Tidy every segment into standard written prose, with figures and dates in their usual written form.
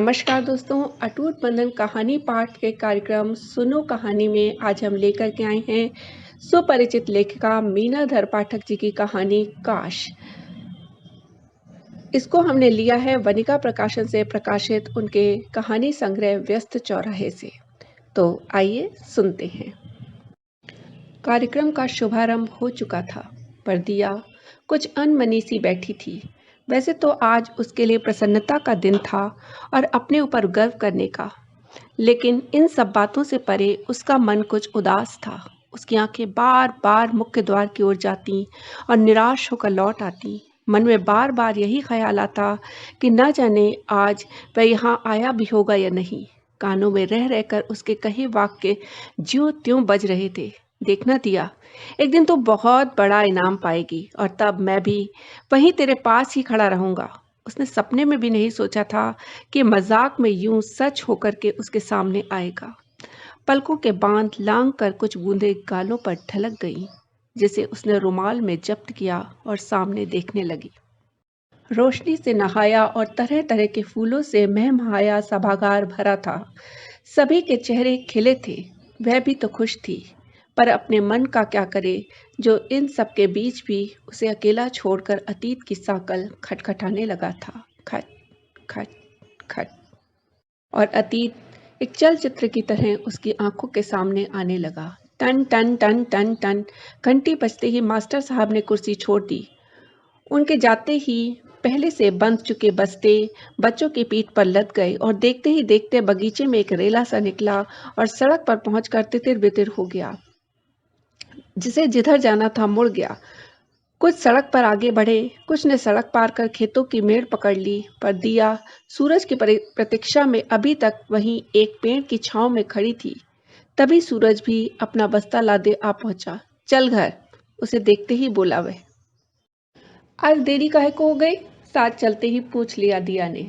नमस्कार दोस्तों, अटूट बंधन कहानी पाठ के कार्यक्रम सुनो कहानी में आज हम लेकर के आए हैं सुपरिचित लेखिका मीनाधर पाठक जी की कहानी काश। इसको हमने लिया है वनिका प्रकाशन से प्रकाशित उनके कहानी संग्रह व्यस्त चौराहे से। तो आइए सुनते हैं। कार्यक्रम का शुभारंभ हो चुका था, पर दिया कुछ अनमनी सी बैठी थी। वैसे तो आज उसके लिए प्रसन्नता का दिन था और अपने ऊपर गर्व करने का, लेकिन इन सब बातों से परे उसका मन कुछ उदास था। उसकी आंखें बार बार मुख्य द्वार की ओर जाती और निराश होकर लौट आती। मन में बार बार यही ख्याल आता कि न जाने आज वह यहाँ आया भी होगा या नहीं। कानों में रह रहकर उसके कहे वाक्य ज्यों त्यों बज रहे थे। देखना दिया, एक दिन तो बहुत बड़ा इनाम पाएगी और तब मैं भी वहीं तेरे पास ही खड़ा रहूंगा। उसने सपने में भी नहीं सोचा था कि मजाक में यूं सच होकर के उसके सामने आएगा। पलकों के बांध लांग कर कुछ बूंदें गालों पर ढलक गईं, जिसे उसने रुमाल में जब्त किया और सामने देखने लगी। रोशनी से नहाया और तरह तरह के फूलों से महमहाया सभागार भरा था। सभी के चेहरे खिले थे। वह भी तो खुश थी, पर अपने मन का क्या करे, जो इन सब के बीच भी उसे अकेला छोड़कर अतीत की साकल खटखटाने लगा था। खट खट खट। और अतीत एक चलचित्र की तरह उसकी आंखों के सामने आने लगा। टन टन टन टन टन। घंटी बजते ही मास्टर साहब ने कुर्सी छोड़ दी। उनके जाते ही पहले से बंध चुके बस्ते बच्चों की पीठ पर लद गए और देखते ही देखते बगीचे में एक रेला सा निकला और सड़क पर पहुंचकर तितिर बितिर हो गया। जिसे जिधर जाना था मुड़ गया। कुछ सड़क पर आगे बढ़े, कुछ ने सड़क पार कर खेतों की मेड़ पकड़ ली, पर दिया सूरज की प्रतीक्षा में अभी तक वहीं एक पेड़ की छांव में खड़ी थी। तभी सूरज भी अपना बस्ता लादे आ पहुंचा। चल घर, उसे देखते ही बोला वह। आज देरी काहे को हो गई? साथ चलते ही पूछ लिया दिया ने।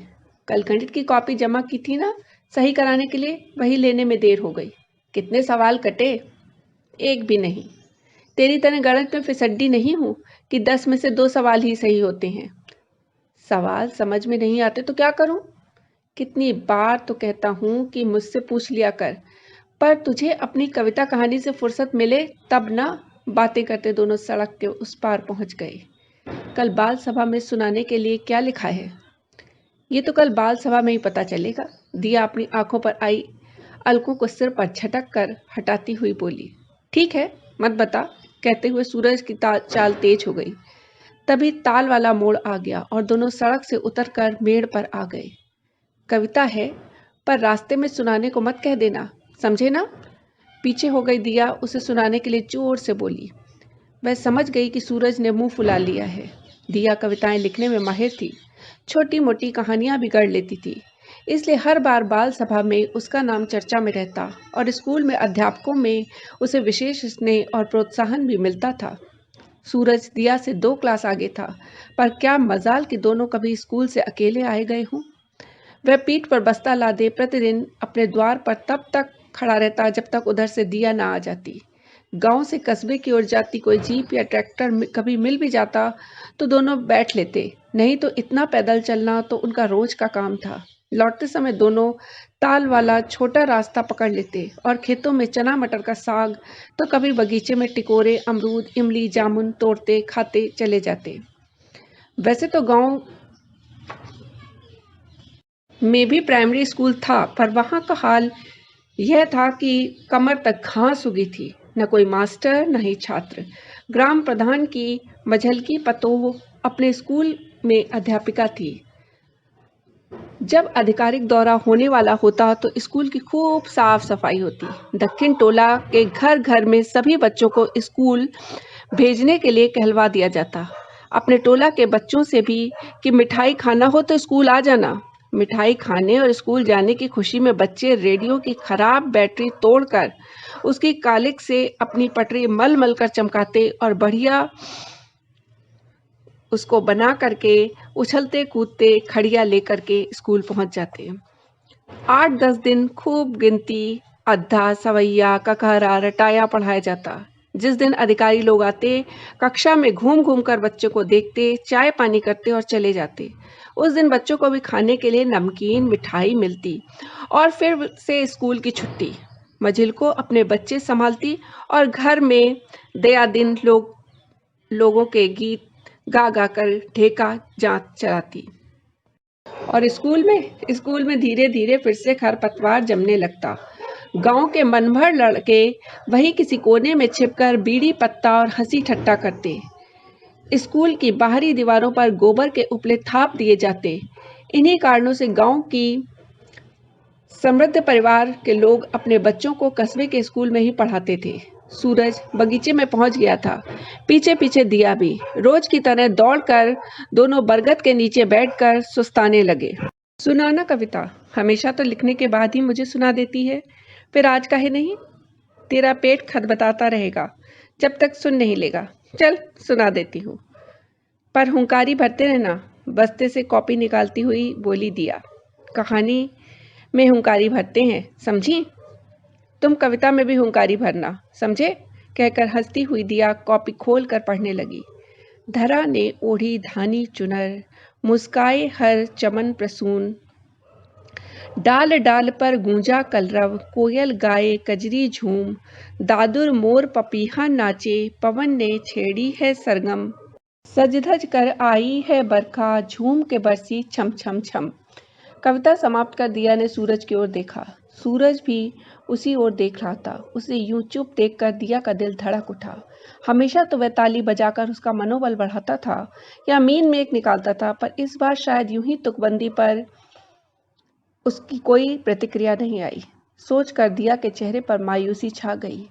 कल गणित की कॉपी जमा की थी ना, सही कराने के लिए, वही लेने में देर हो गई। कितने सवाल कटे? एक भी नहीं। तेरी तरह गणित में फिसड्डी नहीं हूं कि 10 में से 2 सवाल ही सही होते हैं। सवाल समझ में नहीं आते तो क्या करूं? कितनी बार तो कहता हूं कि मुझसे पूछ लिया कर, पर तुझे अपनी कविता कहानी से फुर्सत मिले तब ना। बातें करते दोनों सड़क के उस पार पहुंच गए। कल बाल सभा में सुनाने के लिए क्या लिखा है? ये तो कल बाल सभा में ही पता चलेगा। दिया अपनी आंखों पर आई अलकों को सिर पर झटक कर हटाती हुई बोली। ठीक है, मत बता, कहते हुए सूरज की चाल तेज हो गई। तभी ताल वाला मोड़ आ गया और दोनों सड़क से उतरकर मेड़ पर आ गए। कविता है, पर रास्ते में सुनाने को मत कह देना, समझे ना? पीछे हो गई दिया उसे सुनाने के लिए जोर से बोली। वह समझ गई कि सूरज ने मुंह फुला लिया है। दिया कविताएं लिखने में माहिर थी, छोटी मोटी कहानियां भी गढ़ लेती थी, इसलिए हर बार बाल सभा में उसका नाम चर्चा में रहता और स्कूल में अध्यापकों में उसे विशेष स्नेह और प्रोत्साहन भी मिलता था। सूरज दिया से 2 क्लास आगे था, पर क्या मजाल कि दोनों कभी स्कूल से अकेले आए गए हों। वह पीठ पर बस्ता लादे प्रतिदिन अपने द्वार पर तब तक खड़ा रहता जब तक उधर से दिया ना आ जाती। गांव से कस्बे की ओर जाती कोई जीप या ट्रैक्टर कभी मिल भी जाता तो दोनों बैठ लेते, नहीं तो इतना पैदल चलना तो उनका रोज का काम था। लौटते समय दोनों ताल वाला छोटा रास्ता पकड़ लेते और खेतों में चना मटर का साग तो कभी बगीचे में टिकोरे, अमरूद, इमली, जामुन तोड़ते खाते चले जाते। वैसे तो गांव में भी प्राइमरी स्कूल था, पर वहां का हाल यह था कि कमर तक घास उगी थी। न कोई मास्टर न ही छात्र। ग्राम प्रधान की मझलकी पतोह अपने स्कूल में अध्यापिका थी। जब आधिकारिक दौरा होने वाला होता तो स्कूल की खूब साफ सफाई होती। दक्षिण टोला के घर घर में सभी बच्चों को स्कूल भेजने के लिए कहलवा दिया जाता, अपने टोला के बच्चों से भी कि मिठाई खाना हो तो स्कूल आ जाना। मिठाई खाने और स्कूल जाने की खुशी में बच्चे रेडियो की खराब बैटरी तोड़कर उसकी कालिक से अपनी पटरी मल मल कर चमकाते और बढ़िया उसको बना करके उछलते कूदते खड़िया लेकर के स्कूल पहुंच जाते। 8-10 दिन खूब गिनती, अद्धा, सवैया, ककहरा, रटाया पढ़ाया जाता। जिस दिन अधिकारी लोग आते, कक्षा में घूम घूम कर बच्चों को देखते, चाय पानी करते और चले जाते। उस दिन बच्चों को भी खाने के लिए नमकीन मिठाई मिलती और फिर से स्कूल की छुट्टी। मजिल को अपने बच्चे संभालती और घर में दया दिन लोगों के गीत गा गा कर ढेका जांच चलाती। और स्कूल में धीरे धीरे फिर से खरपतवार जमने लगता। गांव के मनभर लड़के वही किसी कोने में छिपकर बीड़ी पत्ता और हंसी ठट्टा करते। स्कूल की बाहरी दीवारों पर गोबर के उपले थाप दिए जाते। इन्हीं कारणों से गांव की समृद्ध परिवार के लोग अपने बच्चों को कस्बे के स्कूल में ही पढ़ाते थे। सूरज बगीचे में पहुंच गया था, पीछे पीछे दिया भी। रोज की तरह दौड़कर दोनों बरगद के नीचे बैठकर सुस्ताने लगे। सुनाना कविता, हमेशा तो लिखने के बाद ही मुझे सुना देती है, फिर आज काहे नहीं? तेरा पेट खदबदाता रहेगा जब तक सुन नहीं लेगा। चल सुना देती हूँ, पर हुंकारी भरते रहना। बस्ते से कॉपी निकालती हुई बोली दिया। कहानी में हुंकारी भरते हैं, समझी? तुम कविता में भी हुंकारी भरना, समझे? कहकर हंसती हुई दिया कॉपी खोल कर पढ़ने लगी। धरा ने ओढ़ी धानी चुनर, मुस्काए हर चमन प्रसून। डाल डाल पर गूंजा कलरव, कोयल गाए कजरी झूम। दादुर मोर पपीहा नाचे, पवन ने छेड़ी है सरगम। सज धज कर आई है बरखा, झूम के बरसी छम छम छम। कविता समाप्त कर दिया ने सूरज की ओर देखा। सूरज भी उसी ओर देख रहा था। उसे यूं चुप देखकर दिया का दिल धड़क उठा। हमेशा तो वह ताली बजाकर उसका मनोबल बढ़ाता था या मीन में एक निकालता था, पर इस बार शायद यूं ही तुकबंदी पर उसकी कोई प्रतिक्रिया नहीं आई। सोचकर दिया के चेहरे पर मायूसी छा गई।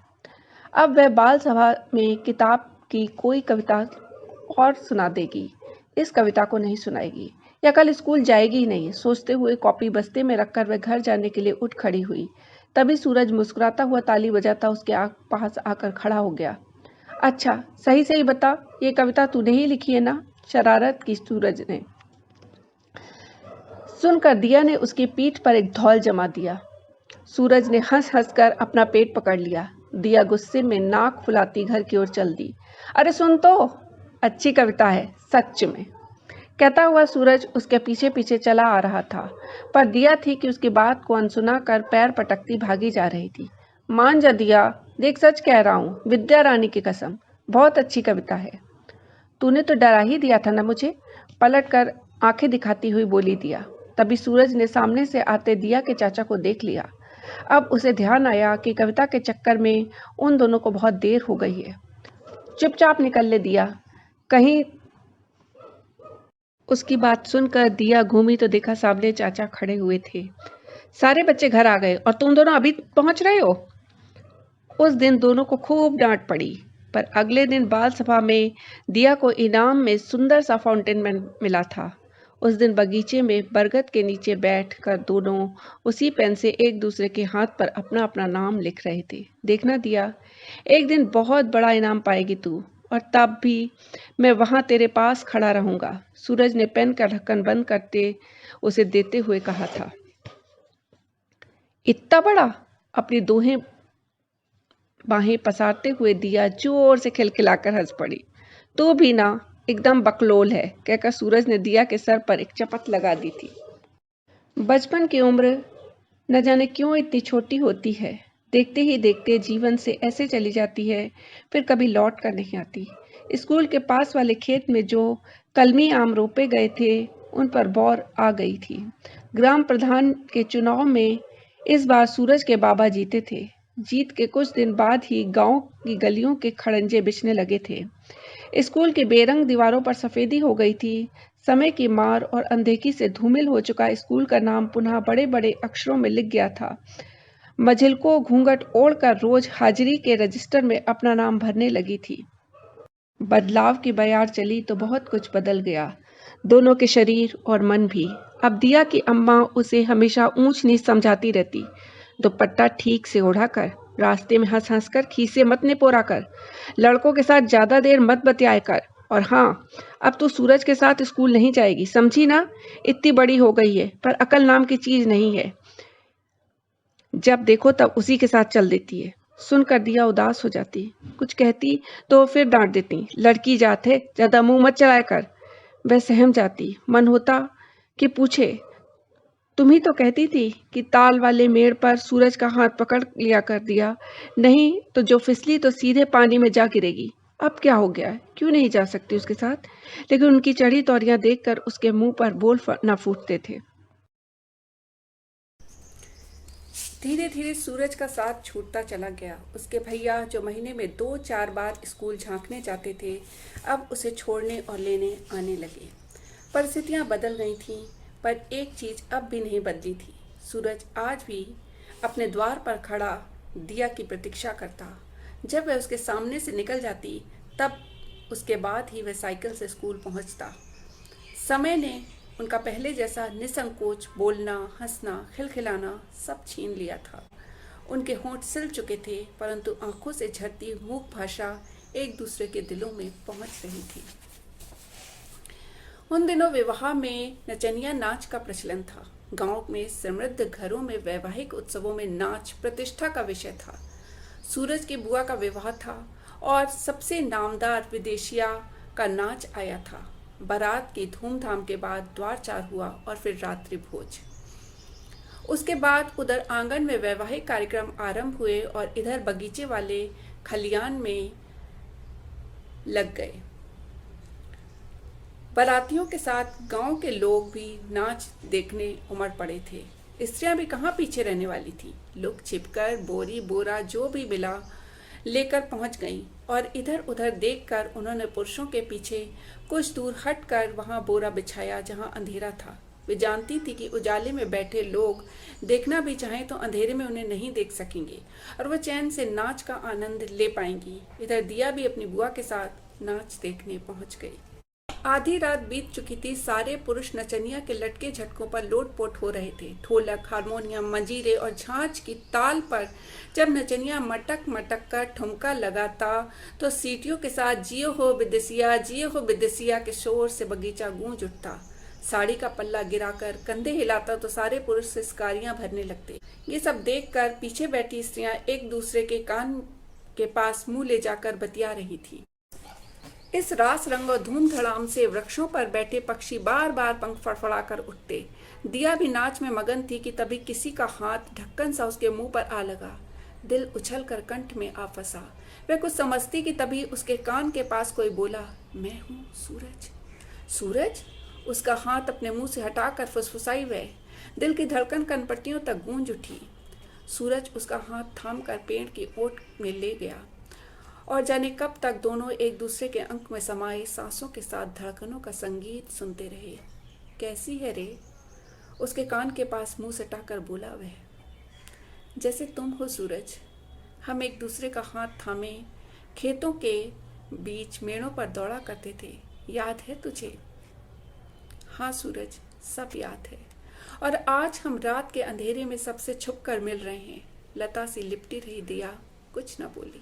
अब वह बाल सभा में किताब की कोई कविता और सुना देगी, इस कविता को नहीं सुनाएगी, या कल स्कूल जाएगी ही नहीं। सोचते हुए कॉपी बस्ते में रखकर वह घर जाने के लिए उठ खड़ी हुई। तभी सूरज मुस्कुराता हुआ ताली बजाता उसके पास आकर खड़ा हो गया। अच्छा सही सही बता, ये कविता तूने ही लिखी है ना? शरारत की सूरज ने। सुनकर दिया ने उसकी पीठ पर एक धौल जमा दिया। सूरज ने हंस हंस कर अपना पेट पकड़ लिया। दिया गुस्से में नाक फुलाती घर की ओर चल दी। अरे सुन तो, अच्छी कविता है सच में, कहता हुआ सूरज उसके पीछे पीछे चला आ रहा था, पर दिया थी कि उसकी बात को अनसुना कर पैर पटकती भागी जा रही थी। मान जा दिया, देख सच कह रहा हूँ, विद्या रानी की कसम, बहुत अच्छी कविता है। तूने तो डरा ही दिया था ना मुझे, पलट कर आंखें दिखाती हुई बोली दिया। तभी सूरज ने सामने से आते दिया के चाचा को देख लिया। अब उसे ध्यान आया कि कविता के चक्कर में उन दोनों को बहुत देर हो गई है। चुपचाप निकल ले दिया, कहीं। उसकी बात सुनकर दिया घूमी तो देखा सामने चाचा खड़े हुए थे। सारे बच्चे घर आ गए और तुम दोनों अभी पहुंच रहे हो? उस दिन दोनों को खूब डांट पड़ी, पर अगले दिन बाल सभा में दिया को इनाम में सुंदर सा फाउंटेन मिला था। उस दिन बगीचे में बरगद के नीचे बैठकर दोनों उसी पेन से एक दूसरे के हाथ पर अपना अपना नाम लिख रहे थे। देखना दिया, एक दिन बहुत बड़ा इनाम पाएगी तू, और तब भी मैं वहां तेरे पास खड़ा रहूंगा। सूरज ने पेन का ढक्कन बंद करते उसे देते हुए कहा था। इतना बड़ा? अपनी दोहें बाहें पसारते हुए दिया जोर से खिलखिलाकर हंस पड़ी। तू भी ना एकदम बकलोल है, कहकर सूरज ने दिया के सर पर एक चपत लगा दी थी। बचपन की उम्र न जाने क्यों इतनी छोटी होती है, देखते ही देखते जीवन से ऐसे चली जाती है, फिर कभी लौट कर नहीं आती। स्कूल के पास वाले खेत में जो कलमी आम रोपे गए थे, उन पर बौर आ गई थी। ग्राम प्रधान के चुनाव में इस बार सूरज के बाबा जीते थे। जीत के कुछ दिन बाद ही गांव की गलियों के खड़ंजे बिछने लगे थे। स्कूल की बेरंग दीवारों पर सफेदी हो गई थी। समय की मार और अनदेखी से धूमिल हो चुका स्कूल का नाम पुनः बड़े बड़े अक्षरों में लिख गया था। मझिल को घूंघट ओढ़कर रोज हाजिरी के रजिस्टर में अपना नाम भरने लगी थी। बदलाव की बयार चली तो बहुत कुछ बदल गया, दोनों के शरीर और मन भी। अब दिया की अम्मा उसे हमेशा ऊंच नीच समझाती रहती। दुपट्टा ठीक से ओढ़ा कर, रास्ते में हंस हंस कर खीसे मत निपोरा कर, लड़कों के साथ ज्यादा देर मत बतियाए कर, और हाँ, अब तू सूरज के साथ स्कूल नहीं जाएगी, समझी ना? इतनी बड़ी हो गई है, पर अकल नाम की चीज नहीं है, जब देखो तब उसी के साथ चल देती है। सुनकर दिया उदास हो जाती। कुछ कहती तो फिर डांट देती, लड़की जात है, ज्यादा मुंह मत चलाया कर। वह सहम जाती। मन होता कि पूछे, तुम ही तो कहती थी कि ताल वाले मेड़ पर सूरज का हाथ पकड़ लिया कर दिया, नहीं तो जो फिसली तो सीधे पानी में जा गिरेगी। अब क्या हो गया है, क्यों नहीं जा सकती उसके साथ? लेकिन उनकी चढ़ी तौरियां देखकर उसके मुंह पर बोल न फूटते थे। धीरे धीरे सूरज का साथ छूटता चला गया। उसके भैया जो महीने में 2-4 बार स्कूल झांकने जाते थे, अब उसे छोड़ने और लेने आने लगे। परिस्थितियां बदल गई थीं, पर एक चीज अब भी नहीं बदली थी। सूरज आज भी अपने द्वार पर खड़ा दिया की प्रतीक्षा करता। जब वह उसके सामने से निकल जाती, तब उसके बाद ही वह साइकिल से स्कूल पहुंचता। समय ने उनका पहले जैसा निसंकोच बोलना, हंसना, खिलखिलाना सब छीन लिया था। उनके होंठ सिल चुके थे, परंतु आंखों से झरती मूक भाषा एक दूसरे के दिलों में पहुंच रही थी। उन दिनों विवाह में नचनिया नाच का प्रचलन था। गांव में समृद्ध घरों में वैवाहिक उत्सवों में नाच प्रतिष्ठा का विषय था। सूरज की बुआ का विवाह था और सबसे नामदार विदेशिया का नाच आया था। बारात की धूमधाम के बाद द्वारचार हुआ और फिर रात्रि भोज। उसके बाद उधर आंगन में वैवाहिक कार्यक्रम आरंभ हुए और इधर बगीचे वाले खलियान में लग गए। बारातियों के साथ गांव के लोग भी नाच देखने उमड़ पड़े थे। स्त्रियां भी कहाँ पीछे रहने वाली थी। लोग छिपकर बोरी बोरा जो भी मिला लेकर पहुंच गईं और इधर उधर देखकर उन्होंने पुरुषों के पीछे कुछ दूर हटकर वहां बोरा बिछाया जहां अंधेरा था। वे जानती थी कि उजाले में बैठे लोग देखना भी चाहें तो अंधेरे में उन्हें नहीं देख सकेंगे और वह चैन से नाच का आनंद ले पाएंगी। इधर दिया भी अपनी बुआ के साथ नाच देखने पहुंच गई। आधी रात बीत चुकी थी। सारे पुरुष नचनिया के लटके झटकों पर लोटपोट हो रहे थे। ढोलक, हारमोनियम, मंजीरे और झांझ की ताल पर जब नचनिया मटक मटक कर ठुमका लगाता तो सीटियों के साथ जियो हो विदेसिया, जियो हो विदेसिया के शोर से बगीचा गूंज उठता। साड़ी का पल्ला गिराकर कंधे हिलाता तो सारे पुरुष सिसकारियां भरने लगते। ये सब देखकर पीछे बैठी स्त्रियां एक दूसरे के कान के पास मुंह ले जाकर बतिया रही थी। इस रास रंग और धूम धड़ाम से वृक्षों पर बैठे पक्षी बार बार पंख फड़फड़ाकर उठते। दिया भी नाच में मगन थी कि तभी किसी का हाथ ढक्कन सा उसके मुंह पर आ लगा। दिल उछल कर कंठ में आ फंसा। वह कुछ समझती कि तभी उसके कान के पास कोई बोला, मैं हूँ सूरज। सूरज? उसका हाथ अपने मुंह से हटाकर फुसफुसाई वह। दिल की धड़कन कनपट्टियों तक गूंज उठी। सूरज उसका हाथ थाम कर पेड़ की ओट में ले गया और जाने कब तक दोनों एक दूसरे के अंक में समाये सांसों के साथ धड़कनों का संगीत सुनते रहे। कैसी है रे? उसके कान के पास मुंह सटाकर बोला वह। जैसे तुम हो सूरज। हम एक दूसरे का हाथ थामे खेतों के बीच मेड़ों पर दौड़ा करते थे, याद है तुझे? हाँ सूरज, सब याद है। और आज हम रात के अंधेरे में सबसे छुप कर मिल रहे हैं। लता सी लिपटी रही दिया कुछ न बोली।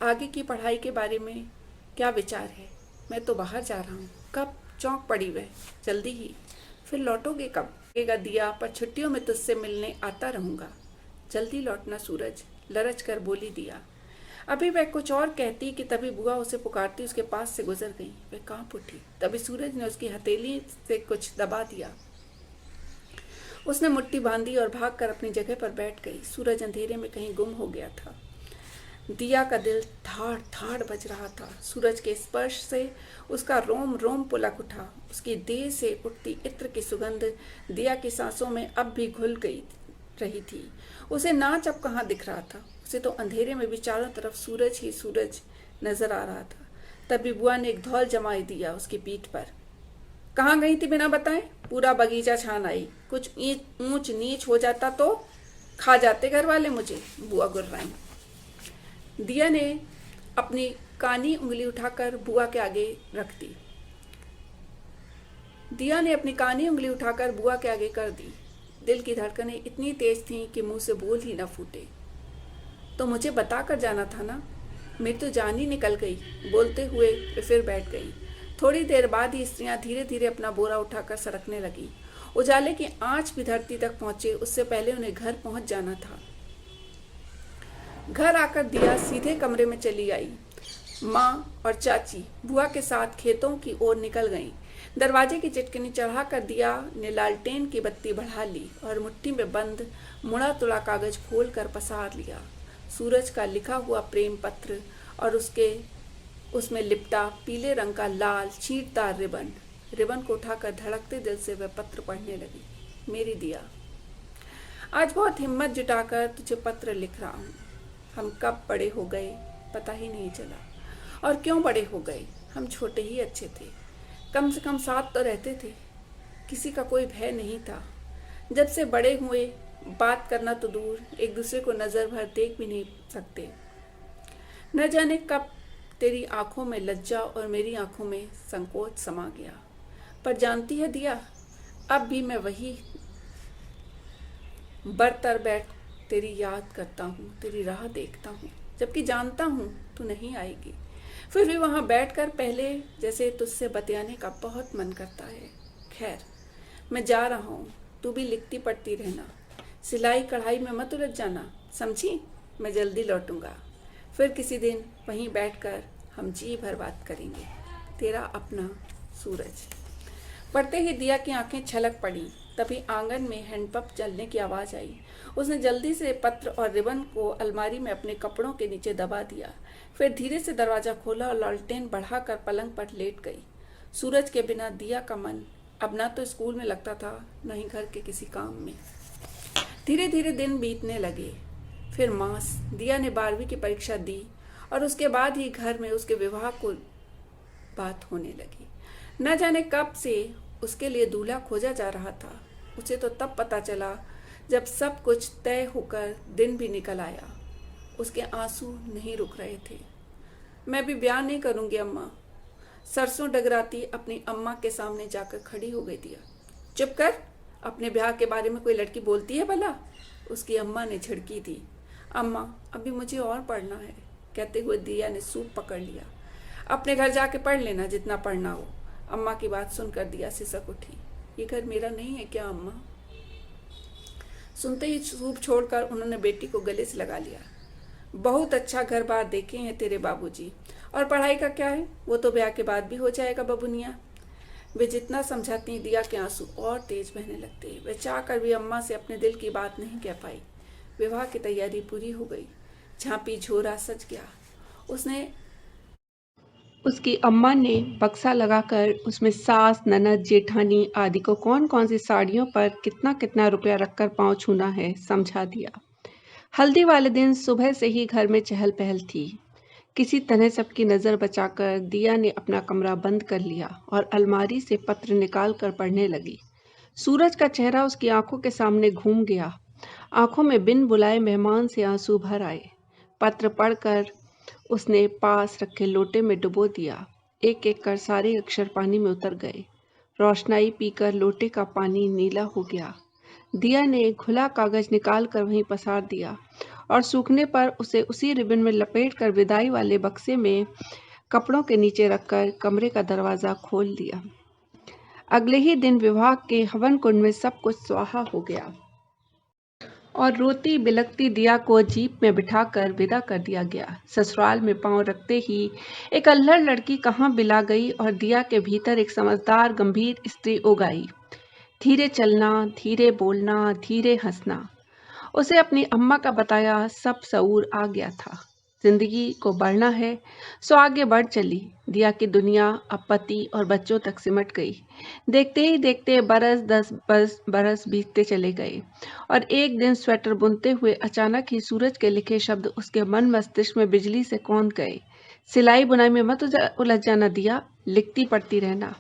आगे की पढ़ाई के बारे में क्या विचार है? मैं तो बाहर जा रहा हूँ। कब? चौंक पड़ी वह। जल्दी ही। फिर लौटोगे कब? लगेगा दिया, पर छुट्टियों में तुझसे मिलने आता रहूँगा। जल्दी लौटना सूरज, लरच कर बोली दिया। अभी वह कुछ और कहती कि तभी बुआ उसे पुकारती उसके पास से गुजर गई। वह कांप उठी। तभी सूरज ने उसकी हथेली से कुछ दबा दिया। उसने मुट्ठी बांधी और भागकर अपनी जगह पर बैठ गई। सूरज अंधेरे में कहीं गुम हो गया था। दिया का दिल धाड़ धाड़ बज रहा था। सूरज के स्पर्श से उसका रोम रोम पुलक उठा। उसकी देह से उठती इत्र की सुगंध दिया की सांसों में अब भी घुल गई रही थी। उसे नाच अब कहाँ दिख रहा था। उसे तो अंधेरे में भी चारों तरफ सूरज ही सूरज नजर आ रहा था। तभी बुआ ने एक धौल जमाई दिया उसकी पीठ पर। कहाँ गई थी बिना बताए? पूरा बगीचा छान आई। कुछ ऊंच नीच हो जाता तो खा जाते घर वाले मुझे, बुआ गुर्राई। दिया ने अपनी कानी उंगली उठाकर बुआ के आगे रख दी। दिया ने अपनी कानी उंगली उठाकर बुआ के आगे कर दी। दिल की धड़कनें इतनी तेज थीं कि मुंह से बोल ही न फूटे। तो मुझे बता कर जाना था ना। मेरी तो जान ही निकल गई। बोलते हुए वे फिर बैठ गई। थोड़ी देर बाद ही स्त्रियां धीरे धीरे अपना बोरा उठाकर सरकने लगी। उजाले की आंच भी धरती तक पहुंचे उससे पहले उन्हें घर पहुंच जाना था। घर आकर दिया सीधे कमरे में चली आई। माँ और चाची बुआ के साथ खेतों की ओर निकल गईं। दरवाजे की चिटकिनी चढ़ाकर दिया ने लालटेन की बत्ती बढ़ा ली और मुट्ठी में बंद मुड़ा तुड़ा कागज खोल कर पसार लिया। सूरज का लिखा हुआ प्रेम पत्र और उसमें लिपटा पीले रंग का लाल छींटदार रिबन को उठाकर धड़कते दिल से वह पत्र पढ़ने लगी। मेरी दिया, आज बहुत हिम्मत जुटाकर तुझे पत्र लिख रहा हूँ। हम कब बड़े हो गए पता ही नहीं चला, और क्यों बड़े हो गए। हम छोटे ही अच्छे थे, कम से कम साथ तो रहते थे, किसी का कोई भय नहीं था। जब से बड़े हुए बात करना तो दूर, एक दूसरे को नजर भर देख भी नहीं सकते। न जाने कब तेरी आंखों में लज्जा और मेरी आंखों में संकोच समा गया। पर जानती है दिया, अब भी मैं वही बरतर बैठ तेरी याद करता हूँ, तेरी राह देखता हूँ, जबकि जानता हूँ तू नहीं आएगी। फिर भी वहाँ बैठकर पहले जैसे तुझसे बतियाने का बहुत मन करता है। खैर, मैं जा रहा हूँ, तू भी लिखती पढ़ती रहना, सिलाई कढ़ाई में मत उलझ जाना, समझी। मैं जल्दी लौटूंगा, फिर किसी दिन वहीं बैठकर हम जी भर बात करेंगे। तेरा अपना सूरज। पढ़ते ही दिया की आंखें छलक पड़ी। तभी आंगन में हैंडपंप चलने की आवाज़ आई। उसने जल्दी से पत्र और रिबन को अलमारी में अपने कपड़ों के नीचे दबा दिया। फिर धीरे से दरवाज़ा खोला और लालटेन बढ़ाकर पलंग पर लेट गई। सूरज के बिना दिया का मन अब ना तो स्कूल में लगता था, न ही घर के किसी काम में। धीरे धीरे दिन बीतने लगे। फिर मास दिया ने 12वीं की परीक्षा दी और उसके बाद ही घर में उसके विवाह को बात होने लगी। न जाने कब से उसके लिए दूल्हा खोजा जा रहा था। उसे तो तब पता चला जब सब कुछ तय होकर दिन भी निकल आया। उसके आंसू नहीं रुक रहे थे। मैं भी ब्याह नहीं करूंगी अम्मा, सरसों डगराती अपनी अम्मा के सामने जाकर खड़ी हो गई। दिया, चुप कर, अपने ब्याह के बारे में कोई लड़की बोलती है भला? उसकी अम्मा ने झिड़की थी। अम्मा, अभी मुझे और पढ़ना है, कहते हुए दिया ने सूप पकड़ लिया। अपने घर जाके पढ़ लेना जितना पढ़ना हो। अम्मा की बात सुनकर दिया सिसक उठी। ये घर मेरा नहीं है क्या अम्मा? सुनते ही सूप छोड़कर उन्होंने बेटी को गले से लगा लिया। बहुत अच्छा घर बार देखे हैं तेरे बाबूजी, और पढ़ाई का क्या है, वो तो ब्याह के बाद भी हो जाएगा बबुनिया। वे जितना समझाती दिया के आंसू और तेज बहने लगते। वे चाह कर भी अम्मा से अपने दिल की बात नहीं कह पाई। विवाह की तैयारी पूरी हो गई। झांपी झोरा सज गया। उसकी अम्मा ने बक्सा लगाकर उसमें सास, ननद, जेठानी आदि को कौन कौन सी साड़ियों पर कितना कितना रुपया रखकर पाँव छूना है समझा दिया। हल्दी वाले दिन सुबह से ही घर में चहल पहल थी। किसी तरह सबकी नज़र बचाकर दिया ने अपना कमरा बंद कर लिया और अलमारी से पत्र निकाल कर पढ़ने लगी। सूरज का चेहरा उसकी आंखों के सामने घूम गया। आंखों में बिन बुलाए मेहमान से आंसू भर आए। पत्र पढ़कर उसने पास रखे लोटे में डुबो दिया। एक एक कर सारे अक्षर पानी में उतर गए। रोशनाई पीकर लोटे का पानी नीला हो गया। दिया ने खुला कागज निकाल कर वहीं पसार दिया और सूखने पर उसे उसी रिबन में लपेट कर विदाई वाले बक्से में कपड़ों के नीचे रखकर कमरे का दरवाज़ा खोल दिया। अगले ही दिन विवाह के हवन कुंड में सब कुछ स्वाहा हो गया और रोती बिलखती दिया को जीप में बिठाकर विदा कर दिया गया। ससुराल में पांव रखते ही एक अल्हड़ लड़की कहाँ बिला गई और दिया के भीतर एक समझदार गंभीर स्त्री उगाई। धीरे चलना, धीरे बोलना, धीरे हंसना, उसे अपनी अम्मा का बताया सब शऊर आ गया था। जिंदगी को बढ़ना है सो आगे बढ़ चली। दिया की दुनिया अब पति और बच्चों तक सिमट गई। देखते ही देखते बरस 10 बरस बीतते चले गए और एक दिन स्वेटर बुनते हुए अचानक ही सूरज के लिखे शब्द उसके मन मस्तिष्क में बिजली से कौंध गए। सिलाई बुनाई में मत उलझ जाना दिया, लिखती पढ़ती रहना।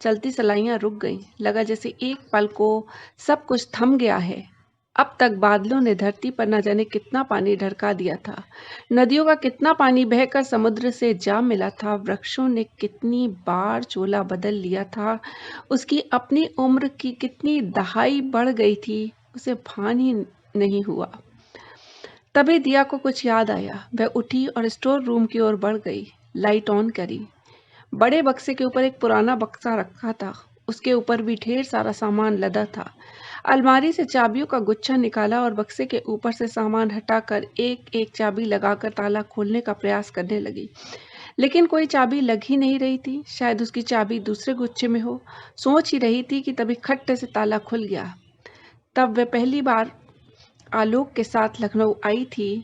चलती सिलाइयाँ रुक गईं। लगा जैसे एक पल को सब कुछ थम गया है। अब तक बादलों ने धरती पर न जाने कितना पानी ढरका दिया था। नदियों का कितना पानी बहकर समुद्र से जा मिला था। वृक्षों ने कितनी बार चोला बदल लिया था। उसकी अपनी उम्र की कितनी दहाई बढ़ गई थी, उसे भान ही नहीं हुआ। तभी दिया को कुछ याद आया। वह उठी और स्टोर रूम की ओर बढ़ गई। लाइट ऑन करी। बड़े बक्से के ऊपर एक पुराना बक्सा रखा था। उसके ऊपर भी ढेर सारा सामान लदा था। अलमारी से चाबियों का गुच्छा निकाला और बक्से के ऊपर से सामान हटाकर एक एक चाबी लगाकर ताला खोलने का प्रयास करने लगी। लेकिन कोई चाबी लग ही नहीं रही थी। शायद उसकी चाबी दूसरे गुच्छे में हो। सोच ही रही थी कि तभी खट्टे से ताला खुल गया। तब वह पहली बार आलोक के साथ लखनऊ आई थी,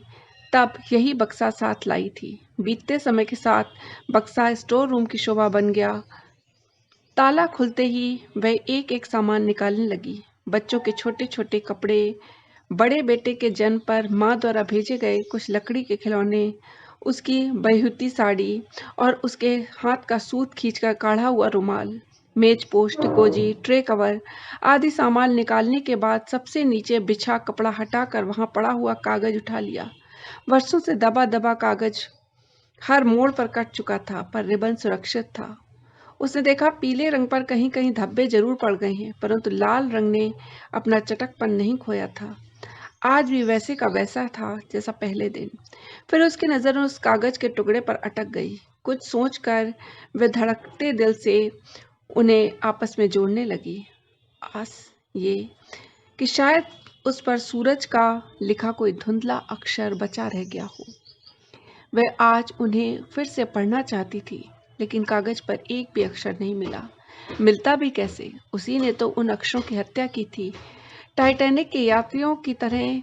तब यही बक्सा साथ लाई थी। बीतते समय के साथ बक्सा स्टोर रूम की शोभा बन गया। ताला खुलते ही वह एक एक सामान निकालने लगी। बच्चों के छोटे छोटे कपड़े, बड़े बेटे के जन्म पर माँ द्वारा भेजे गए कुछ लकड़ी के खिलौने, उसकी बहूती साड़ी और उसके हाथ का सूत खींचकर काढ़ा हुआ रुमाल, मेज पोस्ट, गोजी, ट्रे कवर आदि सामान निकालने के बाद सबसे नीचे बिछा कपड़ा हटाकर वहां पड़ा हुआ कागज उठा लिया। वर्षों से दबा दबा कागज हर मोड़ पर कट चुका था, पर रिबन सुरक्षित था। उसने देखा पीले रंग पर कहीं कहीं धब्बे जरूर पड़ गए हैं, परंतु लाल रंग ने अपना चटकपन नहीं खोया था। आज भी वैसे का वैसा था जैसा पहले दिन। फिर उसकी नजर उस कागज के टुकड़े पर अटक गई। कुछ सोचकर वह धड़कते दिल से उन्हें आपस में जोड़ने लगी। आस ये कि शायद उस पर सूरज का लिखा कोई धुंधला अक्षर बचा रह गया हो। वह आज उन्हें फिर से पढ़ना चाहती थी, लेकिन कागज पर एक भी अक्षर नहीं मिला। मिलता भी कैसे? उसी ने तो उन अक्षरों की हत्या की थी। टाइटैनिक के यात्रियों की तरह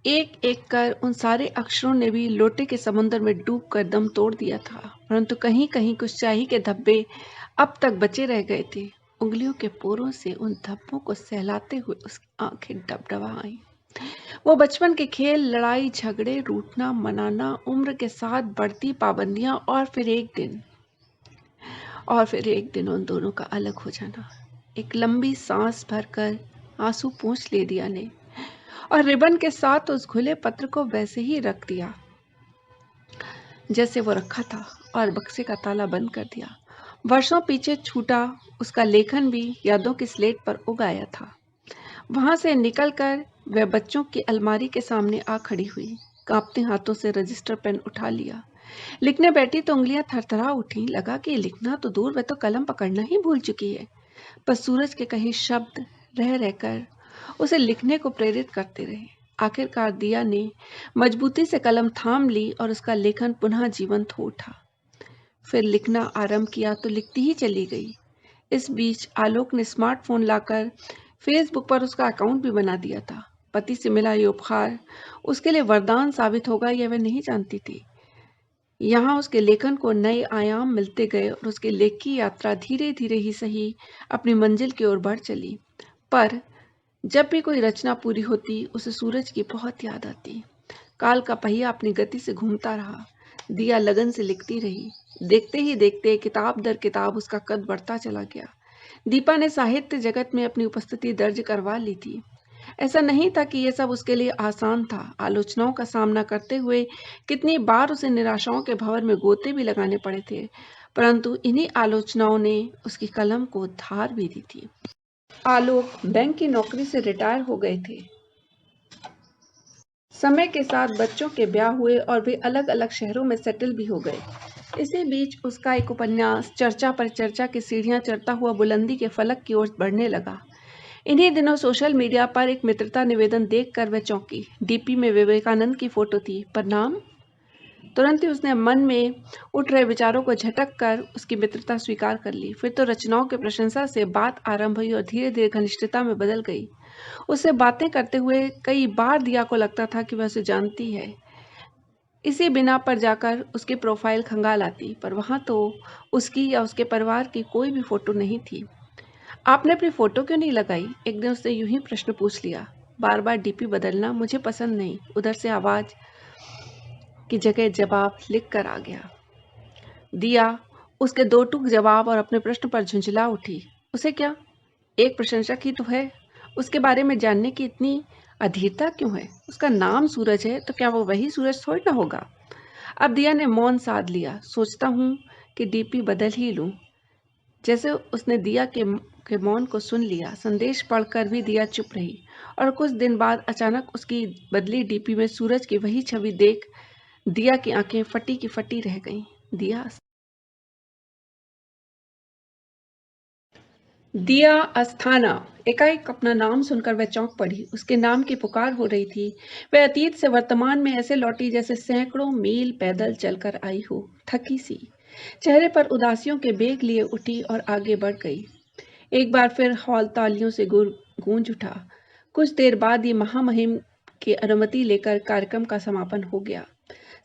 एक एक कर उन सारे अक्षरों ने भी लोटे के समुद्र में डूब कर दम तोड़ दिया था, परंतु कहीं कहीं कुछ स्याही के धब्बे अब तक बचे रह गए थे। उंगलियों के पोरों से उन धब्बों को सहलाते हुए उसकी आंखें डबडबा आईं। वो बचपन के खेल, लड़ाई झगड़े, रूठना मनाना, उम्र के साथ बढ़ती पाबंदियां और फिर एक दिन उन दोनों का अलग हो जाना। एक लंबी सांस भरकर आंसू पोंछ ले दिया ने, और रिबन के साथ उस खुले पत्र को वैसे ही रख दिया जैसे वो रखा था, और बक्से का ताला बंद कर दिया। वर्षों पीछे छूटा उसका लेखन भी यादों की स्लेट पर उग आया था। वहां से निकलकर वह बच्चों की अलमारी के सामने आ खड़ी हुई। कांपते हाथों से रजिस्टर पेन उठा लिया। लिखने बैठी तो उंगलियां थरथरा उठी। लगा कि लिखना तो दूर, वह तो कलम पकड़ना ही भूल चुकी है। पर सूरज के कहे शब्द रह रहकर उसे लिखने को प्रेरित करते रहे। आखिरकार दिया ने मजबूती से कलम थाम ली और उसका लेखन पुनः जीवंत हो उठा। फिर लिखना आरंभ किया तो लिखती ही चली गई। इस बीच आलोक ने स्मार्टफोन लाकर फेसबुक पर उसका अकाउंट भी बना दिया था। पति से मिला ये उपहार उसके लिए वरदान साबित होगा यह वह नहीं जानती थी। यहाँ उसके लेखन को नए आयाम मिलते गए और उसके लेख की यात्रा धीरे धीरे ही सही अपनी मंजिल की ओर बढ़ चली। पर जब भी कोई रचना पूरी होती उसे सूरज की बहुत याद आती। काल का पहिया अपनी गति से घूमता रहा। दिया लगन से लिखती रही। देखते ही देखते किताब दर किताब उसका कद बढ़ता चला गया। दीपा ने साहित्य जगत में अपनी उपस्थिति दर्ज करवा ली थी। ऐसा नहीं था कि यह सब उसके लिए आसान था। आलोचनाओं का सामना करते हुए कितनी बार उसे निराशाओं के भंवर में गोते भी लगाने पड़े थे, परंतु इन्हीं आलोचनाओं ने उसकी कलम को धार भी दी थी। आलोक बैंक की नौकरी से रिटायर हो गए थे। समय के साथ बच्चों के ब्याह हुए और वे अलग अलग शहरों में सेटल भी हो गए। इसी बीच उसका एक उपन्यास चर्चा पर चर्चा की सीढ़ियां चढ़ता हुआ बुलंदी के फलक की ओर बढ़ने लगा। इन्हीं दिनों सोशल मीडिया पर एक मित्रता निवेदन देखकर वह चौंकी। डीपी में विवेकानंद की फोटो थी, पर नाम? तुरंत ही उसने मन में उठ रहे विचारों को झटक कर उसकी मित्रता स्वीकार कर ली। फिर तो रचनाओं की प्रशंसा से बात आरंभ हुई और धीरे धीरे घनिष्ठता में बदल गई। उससे बातें करते हुए कई बार दिया को लगता था कि वह उसे जानती है। इसी बिना पर जाकर उसकी प्रोफाइल खंगाल आती, पर वहां तो उसकी या उसके परिवार की कोई भी फोटो नहीं थी। आपने अपनी फोटो क्यों नहीं लगाई? एक दिन उसने यूं ही प्रश्न पूछ लिया। बार बार डीपी बदलना मुझे पसंद नहीं। उधर से आवाज की जगह जवाब लिख कर आ गया। दिया उसके दो टूक जवाब और अपने प्रश्न पर झुंझला उठी। उसे क्या, एक प्रशंसक ही तो है, उसके बारे में जानने की इतनी अधीरता क्यों है? उसका नाम सूरज है तो क्या वो वही सूरज थोड़ी ना होगा? अब दिया ने मौन साध लिया। सोचता हूँ कि डीपी बदल ही लूं। जैसे उसने दिया के मौन को सुन लिया। संदेश पढ़कर भी दिया चुप रही, और कुछ दिन बाद अचानक उसकी बदली डीपी में सूरज की वही छवि देख दिया की आंखें फटी की फटी रह गईं। दिया दिया अस्थाना। एकाएक अपना नाम सुनकर वह चौंक पड़ी। उसके नाम की पुकार हो रही थी। वह अतीत से वर्तमान में ऐसे लौटी जैसे सैकड़ों मील पैदल चलकर आई हो, थकी सी। चेहरे पर उदासियों के बेग लिए उठी और आगे बढ़ गई। एक बार फिर हॉल तालियों से गूंज उठा। कुछ देर बाद ये महामहिम की अनुमति लेकर कार्यक्रम का समापन हो गया।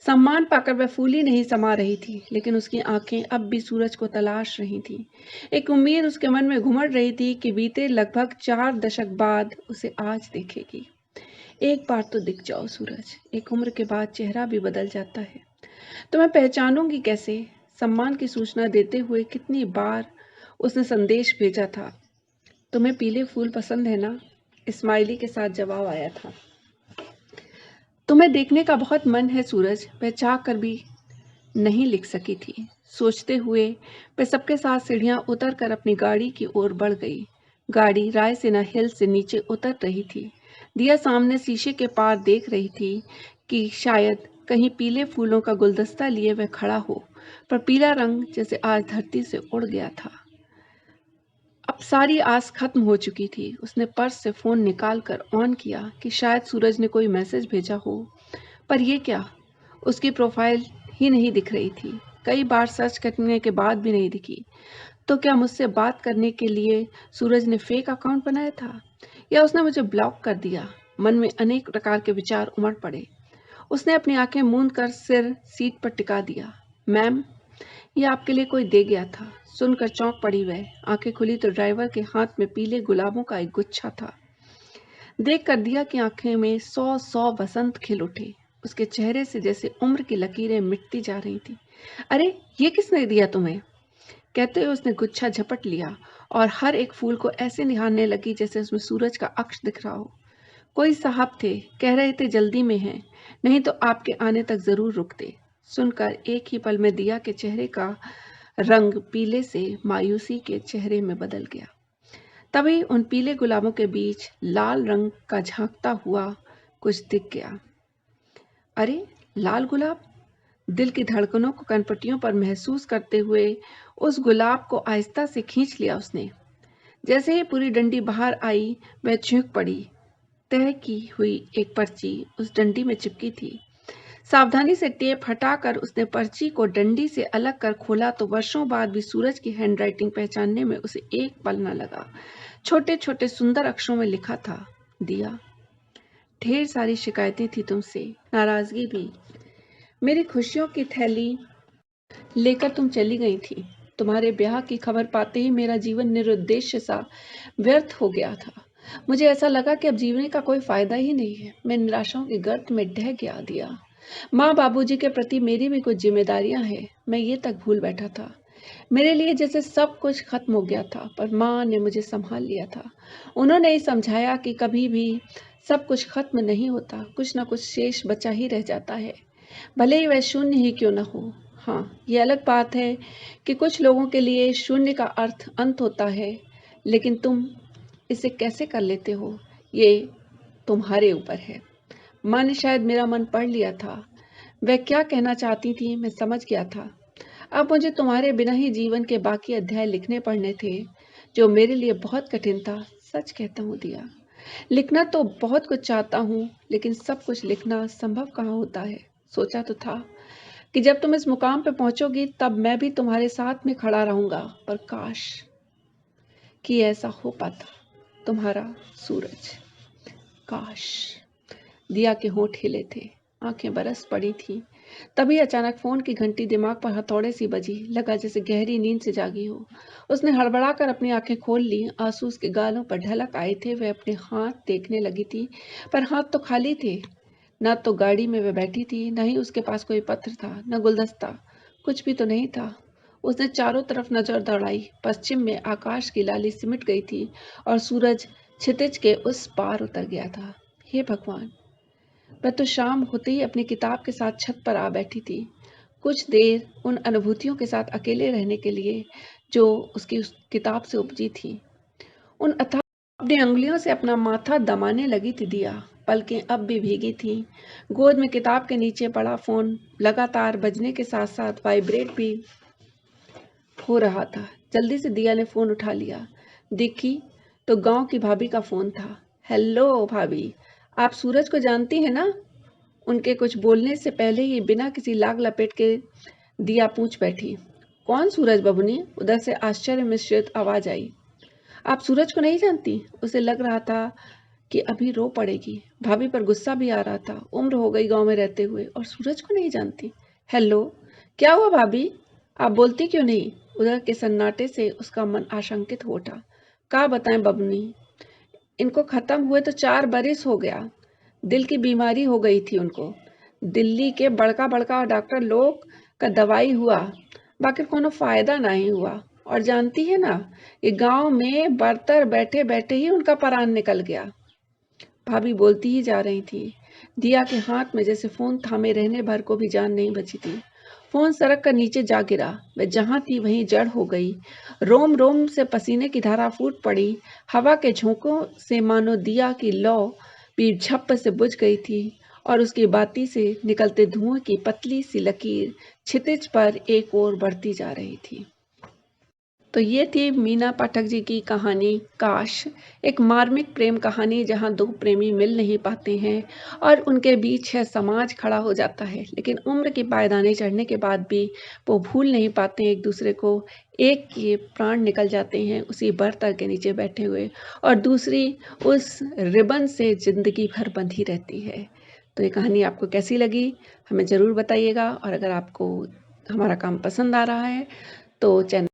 सम्मान पाकर वह फूली नहीं समा रही थी, लेकिन उसकी आंखें अब भी सूरज को तलाश रही थीं। एक उम्मीद उसके मन में घुमड़ रही थी कि बीते लगभग 4 दशक बाद उसे आज देखेगी। एक बार तो दिख जाओ सूरज। एक उम्र के बाद चेहरा भी बदल जाता है। तो मैं पहचानूंगी कैसे? सम्मान की सूचना देते हुए कितनी बार उसने संदेश भेजा था। तुम्हें पीले फूल पसंद है ना? स्माइली के साथ जवाब आया था। तुम्हें देखने का बहुत मन है सूरज, वह चाह कर भी नहीं लिख सकी थी। सोचते हुए वह सबके साथ सीढ़ियां उतर कर अपनी गाड़ी की ओर बढ़ गई। गाड़ी रायसेना हिल से नीचे उतर रही थी। दिया सामने शीशे के पार देख रही थी कि शायद कहीं पीले फूलों का गुलदस्ता लिए वह खड़ा हो, पर पीला रंग जैसे आज धरती से उड़ गया था। अब सारी आस खत्म हो चुकी थी। उसने पर्स से फोन निकाल कर ऑन किया कि शायद सूरज ने कोई मैसेज भेजा हो, पर यह क्या? उसकी प्रोफाइल ही नहीं दिख रही थी। कई बार सर्च करने के बाद भी नहीं दिखी। तो क्या मुझसे बात करने के लिए सूरज ने फेक अकाउंट बनाया था, या उसने मुझे ब्लॉक कर दिया? मन में अनेक प्रकार के विचार उमड़ पड़े। उसने अपनी आंखें मूंद कर सिर सीट पर टिका दिया। मैम, ये आपके लिए कोई दे गया था। सुनकर चौंक पड़ी वह। आंखें खुली तो ड्राइवर के हाथ में पीले गुलाबों का एक गुच्छा था। देख कर दिया कि आंखें में 100 वसंत खिल उठे। उसके चेहरे से जैसे उम्र की लकीरें मिटती जा रही थी। अरे, ये किसने दिया तुम्हें? कहते हुए उसने गुच्छा झपट लिया और हर एक फूल को ऐसे निहारने लगी जैसे उसमें सूरज का अक्ष दिख रहा हो। कोई साहब थे, कह रहे थे जल्दी में हैं, नहीं तो आपके आने तक जरूर रुकते। सुनकर एक ही पल में दिया के चेहरे का रंग पीले से मायूसी के चेहरे में बदल गया। तभी उन पीले गुलाबों के बीच लाल रंग का झांकता हुआ कुछ दिख गया। अरे, लाल गुलाब! दिल की धड़कनों को कनपटियों पर महसूस करते हुए उस गुलाब को आहिस्ता से खींच लिया उसने। जैसे ही पूरी डंडी बाहर आई, वह झुक पड़ी। तय की हुई एक पर्ची उस डंडी में चिपकी थी। सावधानी से टेप हटाकर उसने पर्ची को डंडी से अलग कर खोला तो वर्षों बाद भी सूरज की हैंडराइटिंग पहचानने में उसे एक पल न लगा। छोटे छोटे सुंदर अक्षरों में लिखा था, दिया, ढेर सारी शिकायतें थी तुमसे, नाराजगी भी। मेरी खुशियों की थैली लेकर तुम चली गई थी। तुम्हारे ब्याह की खबर पाते ही मेरा जीवन निरुद्देश्य सा व्यर्थ हो गया था। मुझे ऐसा लगा कि अब जीवन का कोई फायदा ही नहीं है। मैं निराशाओं के गर्त में ढह गया। दिया, माँ बाबूजी के प्रति मेरी भी कुछ जिम्मेदारियां हैं, मैं ये तक भूल बैठा था। मेरे लिए जैसे सब कुछ खत्म हो गया था, पर माँ ने मुझे संभाल लिया था। उन्होंने ही समझाया कि कभी भी सब कुछ खत्म नहीं होता, कुछ ना कुछ शेष बचा ही रह जाता है, भले ही वह शून्य ही क्यों न हो। हाँ, ये अलग बात है कि कुछ लोगों के लिए शून्य का अर्थ अंत होता है, लेकिन तुम इसे कैसे कर लेते हो, ये तुम्हारे ऊपर है। माँ ने शायद मेरा मन पढ़ लिया था। वह क्या कहना चाहती थी मैं समझ गया था। अब मुझे तुम्हारे बिना ही जीवन के बाकी अध्याय लिखने पड़ने थे, जो मेरे लिए बहुत कठिन था। सच कहता हूँ दिया, लिखना तो बहुत कुछ चाहता हूँ, लेकिन सब कुछ लिखना संभव कहाँ होता है। सोचा तो था कि जब तुम इस मुकाम पे पहुंचोगी तब मैं भी तुम्हारे साथ में खड़ा रहूंगा, पर काश कि ऐसा हो पाता। तुम्हारा सूरज। काश। दिया के होंठ हिले थे, आंखें बरस पड़ी थीं। तभी अचानक फोन की घंटी दिमाग पर हथौड़े सी बजी। लगा जैसे गहरी नींद से जागी हो। उसने हड़बड़ाकर अपनी आंखें खोल ली। आंसू उसके गालों पर ढलक आए थे। वह अपने हाथ देखने लगी थी, पर हाथ तो खाली थे। न तो गाड़ी में वह बैठी थी, न ही उसके पास कोई पत्र था, न गुलदस्ता, कुछ भी तो नहीं था। उसने चारों तरफ नजर दौड़ाई। पश्चिम में आकाश की लाली सिमट गई थी और सूरज क्षितिज के उस पार उतर गया था। हे भगवान! वह तो शाम होते ही अपनी किताब के साथ छत पर आ बैठी थी, कुछ देर उन अनुभूतियों के साथ अकेले रहने के लिए जो उसकी उस किताब से उपजी थी। उन अथाह अपनी अंगुलियों से अपना माथा दबाने लगी थी दिया। पलकें अब भी भीगी थीं। गोद में किताब के नीचे पड़ा फोन लगातार बजने के साथ साथ वाइब्रेट भी हो रहा था। जल्दी से दिया ने फोन उठा लिया। दिखी तो गांव की भाभी का फोन था। हेलो भाभी, आप सूरज को जानती हैं ना? उनके कुछ बोलने से पहले ही बिना किसी लाग लपेट के दिया पूछ बैठी। कौन सूरज बबुनी? उधर से आश्चर्य मिश्रित आवाज आई। आप सूरज को नहीं जानती? उसे लग रहा था कि अभी रो पड़ेगी। भाभी पर गुस्सा भी आ रहा था। उम्र हो गई गांव में रहते हुए और सूरज को नहीं जानती। हेलो, क्या हुआ भाभी? आप बोलती क्यों नहीं? उधर के सन्नाटे से उसका मन आशंकित हो उठा। क्या बताएं बबुनी, इनको खत्म हुए तो 4 बरिस हो गया। दिल की बीमारी हो गई थी उनको। दिल्ली के बड़का बड़का डॉक्टर लोग का दवाई हुआ, बाकी कोनो फायदा नहीं हुआ। और जानती है ना, ये गांव में बर्तर बैठे बैठे ही उनका परान निकल गया। भाभी बोलती ही जा रही थी। दिया के हाथ में जैसे फोन थामे रहने भर को भी जान नहीं बची थी। फोन सड़क कर नीचे जा गिरा। वह जहां थी वहीं जड़ हो गई। रोम रोम से पसीने की धारा फूट पड़ी। हवा के झोंकों से मानो दिया की लौ भी झप्प से बुझ गई थी और उसकी बाती से निकलते धुएं की पतली सी लकीर क्षितिज पर एक ओर बढ़ती जा रही थी। तो ये थी मीना पाठक जी की कहानी काश। एक मार्मिक प्रेम कहानी जहाँ दो प्रेमी मिल नहीं पाते हैं और उनके बीच है समाज खड़ा हो जाता है, लेकिन उम्र की पायदानी चढ़ने के बाद भी वो भूल नहीं पाते एक दूसरे को। एक के प्राण निकल जाते हैं उसी बर्तर के नीचे बैठे हुए और दूसरी उस रिबन से जिंदगी भर बंधी रहती है। तो ये कहानी आपको कैसी लगी हमें ज़रूर बताइएगा, और अगर आपको हमारा काम पसंद आ रहा है तो चैनल